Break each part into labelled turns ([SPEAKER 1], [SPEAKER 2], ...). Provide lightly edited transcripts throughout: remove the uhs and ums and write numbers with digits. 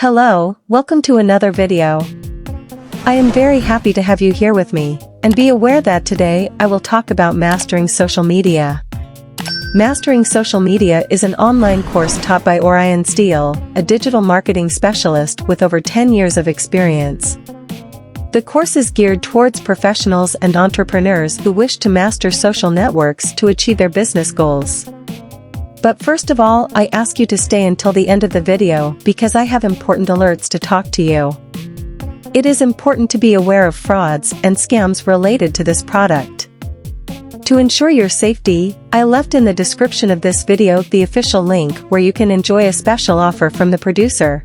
[SPEAKER 1] Hello, welcome to another video. I am very happy to have you here with me, and be aware that today I will talk about mastering social media. Mastering Social Media is an online course taught by Orion Steele, a digital marketing specialist with over 10 years of experience. The course is geared towards professionals and entrepreneurs who wish to master social networks to achieve their business goals. But first of all, I ask you to stay until the end of the video because I have important alerts to talk to you. It is important to be aware of frauds and scams related to this product. To ensure your safety, I left in the description of this video the official link where you can enjoy a special offer from the producer.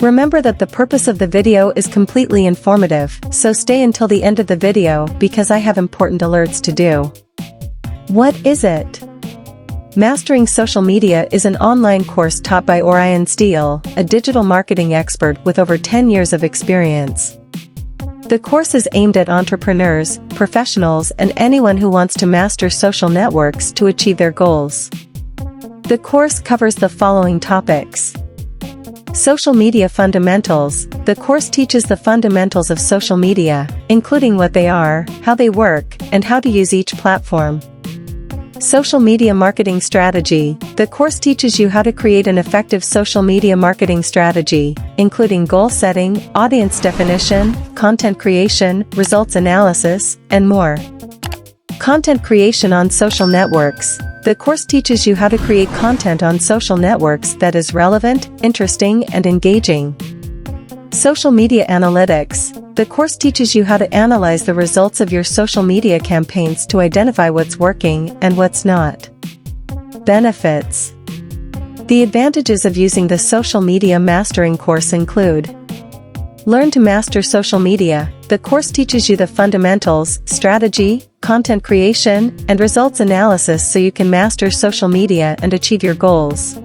[SPEAKER 1] Remember that the purpose of the video is completely informative, so stay until the end of the video because I have important alerts to do. What is it? Mastering Social Media is an online course taught by Orion Steele, a digital marketing expert with over 10 years of experience. The course is aimed at entrepreneurs, professionals, and anyone who wants to master social networks to achieve their goals. The course covers the following topics. Social Media Fundamentals. The course teaches the fundamentals of social media, including what they are, how they work, and how to use each platform. Social Media Marketing Strategy. The course teaches you how to create an effective social media marketing strategy, including goal setting, audience definition, content creation, results analysis, and more. Content creation on social networks. The course teaches you how to create content on social networks that is relevant, interesting, and engaging. Social Media Analytics. The course teaches you how to analyze the results of your social media campaigns to identify what's working and what's not. Benefits. The advantages of using the Social Media Mastering course include: learn to master social media. The course teaches you the fundamentals, strategy, content creation, and results analysis so you can master social media and achieve your goals.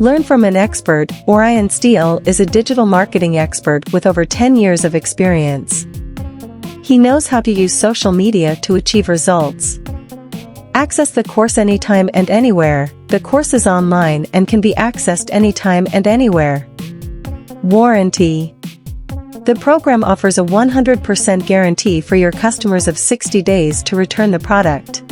[SPEAKER 1] Learn from an expert. Orion Steele is a digital marketing expert with over 10 years of experience. He knows how to use social media to achieve results. Access the course anytime and anywhere. The course is online and can be accessed anytime and anywhere. Warranty. The program offers a 100% guarantee for your customers of 60 days to return the product.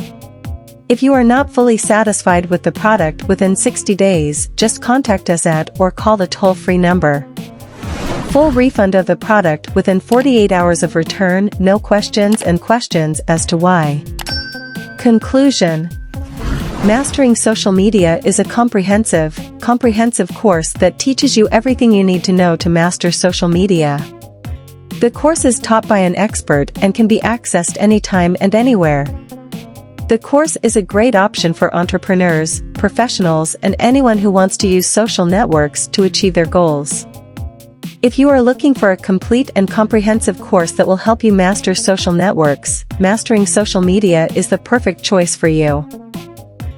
[SPEAKER 1] If you are not fully satisfied with the product within 60 days, just contact us at or call the toll-free number. Full refund of the product within 48 hours of return, no questions as to why. Conclusion. Mastering Social Media is a comprehensive course that teaches you everything you need to know to master social media. The course is taught by an expert and can be accessed anytime and anywhere. The course is a great option for entrepreneurs, professionals, and anyone who wants to use social networks to achieve their goals. If you are looking for a complete and comprehensive course that will help you master social networks, Mastering Social Media is the perfect choice for you.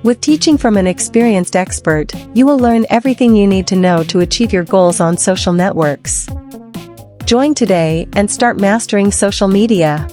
[SPEAKER 1] With teaching from an experienced expert, you will learn everything you need to know to achieve your goals on social networks. Join today and start mastering social media.